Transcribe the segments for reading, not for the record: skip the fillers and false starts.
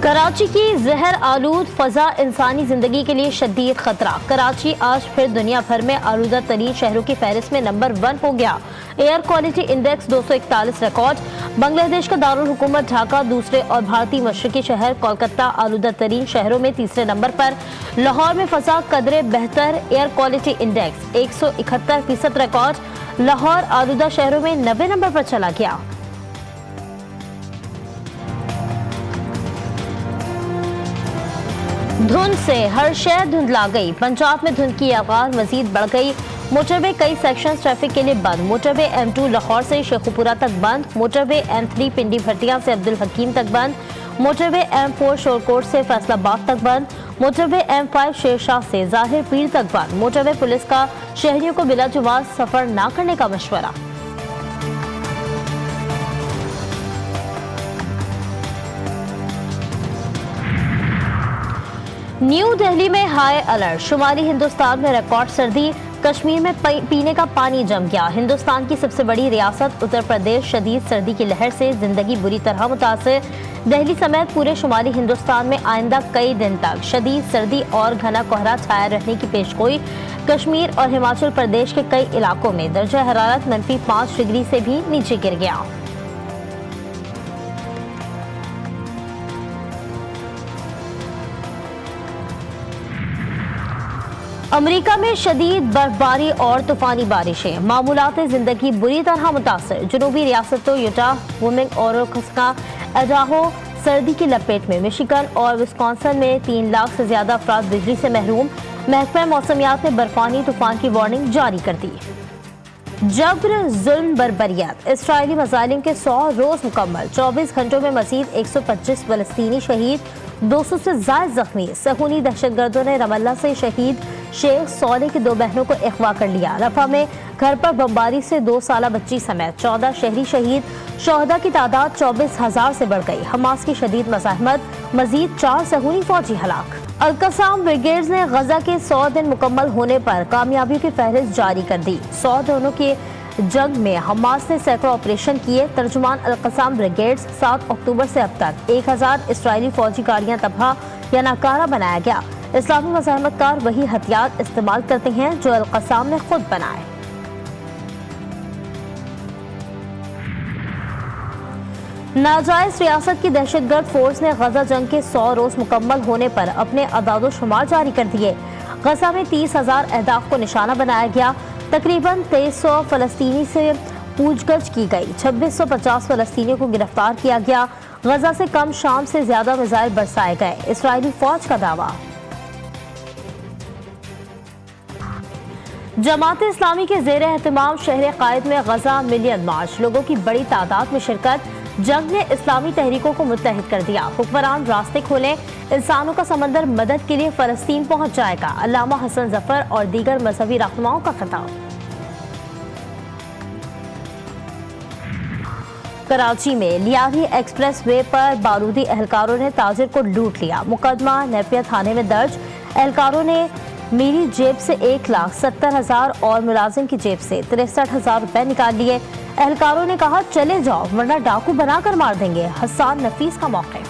کراچی کی زہر آلود فضا انسانی زندگی کے لیے شدید خطرہ۔ کراچی آج پھر دنیا بھر میں آلودہ ترین شہروں کی فہرست میں نمبر 1 ہو گیا۔ Air quality index 241 record. Bangladesh کا دارالحکومت ڈھاکہ دوسرے اور بھارتی مشرقی شہر کولکتہ آلودہ ترین شہروں میں تیسرے نمبر پر۔ لاہور میں فضا قدرے بہتر، year quality index 171% record. Lahore آلودہ شہروں میں 90 نمبر پر چلا گیا۔ دھند سے ہر شہر دھندلا گئی۔ پنجاب میں دھند کی آغاز مزید بڑھ گئی۔ موٹر وے کئی سیکشنز ٹریفک کے لیے بند۔ موٹر وے M2 لاہور سے شیخوپورہ تک بند۔ موٹر وے M3 پنڈی بھٹیاں سے عبدالحکیم تک بند۔ موٹر وے M4 شورکوٹ سے فیصل آباد تک بند۔ موٹر وے M5 شیر شاہ سے ظاہر پیر تک بند۔ موٹر وے پولیس کا شہریوں کو بلا جواز سفر نہ کرنے کا مشورہ۔ نیو دہلی میں ہائی الرٹ۔ شمالی ہندوستان میں ریکارڈ سردی۔ کشمیر میں پینے کا پانی جم گیا۔ ہندوستان کی سب سے بڑی ریاست اتر پردیش شدید سردی کی لہر سے زندگی بری طرح متاثر۔ دہلی سمیت پورے شمالی ہندوستان میں آئندہ کئی دن تک شدید سردی اور گھنا کہرا چھایا رہنے کی پیشگوئی۔ کشمیر اور ہماچل پردیش کے کئی علاقوں میں درجہ حرارت -5 ڈگری سے بھی نیچے گر گیا۔ امریکہ میں شدید برفباری اور طوفانی بارشیں۔ معمولات زندگی بری طرح متاثر۔ جنوبی ریاستوں یوٹا، وومنگ اور ایڈاہو سردی کی لپیٹ میں۔ مشیگن اور وسکانسن میں 3 لاکھ سے زیادہ افراد بجلی سے محروم۔ محکمہ موسمیات نے برفانی طوفان کی وارننگ جاری کر دی۔ جبر، ظلم، بربریت۔ اسرائیلی مظالم کے 100 روز مکمل۔ 24 گھنٹوں میں مزید 125 فلسطینی شہید، 200 سے زائد زخمی۔ صہیونی دہشت گردوں نے رام اللہ سے شہید شیخ صالح کی 2 بہنوں کو اغوا کر لیا۔ رفح میں گھر پر بمباری سے 2 سالہ بچی سمیت 14 شہری شہید۔ شہداء کی تعداد 24,000 سے بڑھ گئی۔ حماس کی شدید مزاحمت، مزید 4 صہیونی فوجی ہلاک۔ القصام بریگیڈز نے غزہ کے 100 دن مکمل ہونے پر کامیابیوں کی فہرست جاری کر دی۔ 100 دنوں کے جنگ میں حماس نے سینکڑوں آپریشن کیے۔ ترجمان القصام بریگیڈز 7 اکتوبر سے اب تک 1000 اسرائیلی فوجی گاڑیاں تباہ یا ناکارہ بنایا گیا۔ اسلامی مزاحمت کار وہی ہتھیار استعمال کرتے ہیں جو القصام نے خود بنائے۔ ناجائز ریاست کی دہشت گرد فورس نے غزہ جنگ کے 100 روز مکمل ہونے پر اپنے اعداد و شمار جاری کر دیے۔ غزہ میں 30,000 اہداف کو نشانہ بنایا گیا۔ تقریباً 2300 فلسطینی سے پوچھ گچھ کی گئی۔ 2650 فلسطینیوں کو گرفتار کیا گیا۔ غزہ سے کم شام سے زیادہ میزائل برسائے گئے۔ اسرائیلی فوج کا دعویٰ۔ جماعت اسلامی کے زیر اہتمام شہر قائد میں غزہ ملین مارچ۔ لوگوں کی بڑی تعداد میں شرکت۔ جنگ نے اسلامی تحریکوں کو متحد کر دیا۔ حکمران راستے کھولیں، انسانوں کا سمندر مدد کے لیے فلسطین پہنچ جائے گا۔ علامہ حسن ظفر اور دیگر مذہبی رہنماؤں کا خطاب۔ کراچی میں لیاری ایکسپریس وے پر بارودی اہلکاروں نے تاجر کو لوٹ لیا۔ مقدمہ نیپیا تھانے میں درج۔ اہلکاروں نے میری جیب سے 1,70,000 اور ملازم کی جیب سے 63,000 روپے نکال لیے۔ اہلکاروں نے کہا چلے جاؤ ورنہ ڈاکو بنا کر مار دیں گے۔ حسان نفیس کا موقف۔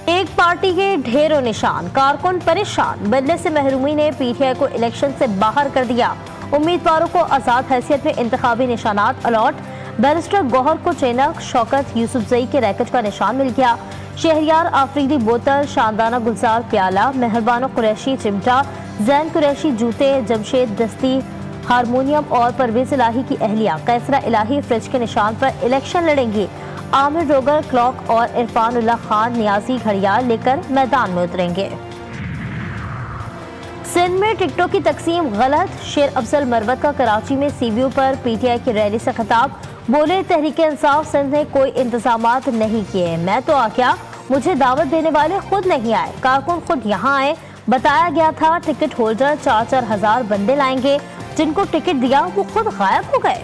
ایک پارٹی کے ڈھیروں نشان، کارکن پریشان۔ بدلے سے محرومی نے PTI کو الیکشن سے باہر کر دیا۔ امیدواروں کو آزاد حیثیت میں انتخابی نشانات الاٹ۔ بیرسٹر گوہر کو چینک، شوکت یوسفزئی کے ریکٹ کا نشان مل گیا۔ شہریار آفریدی بوتل، شاندانہ گلزار پیالہ، مہربانو قریشی چمٹا، زین قریشی جوتے، جمشید دستی ہارمونیم اور پرویز الہی کی اہلیہ کیسرا الہی فریج کے نشان پر الیکشن لڑیں گی۔ عامر روگر کلاک اور عرفان اللہ خان نیازی گھڑیال لے کر میدان میں اتریں گے۔ سندھ میں ٹکٹوں کی تقسیم غلط۔ شیر افضل مروت کا کراچی میں CBO پر PTI کی ریلی سے خطاب۔ بولے تحریک انصاف سندھ نے کوئی انتظامات نہیں کیے، میں تو آ گیا، مجھے دعوت دینے والے خود نہیں آئے، کارکن خود یہاں آئے۔ بتایا گیا تھا ٹکٹ ہولڈر 4-4 ہزار بندے لائیں گے، جن کو ٹکٹ دیا وہ خود غائب ہو گئے۔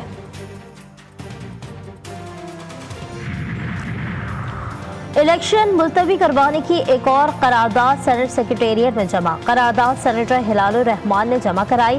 الیکشن ملتوی کروانے کی ایک اور قرارداد سینٹ سیکریٹریٹ میں جمع۔ قرارداد سینیٹر ہلال الرحمان نے جمع کرائی۔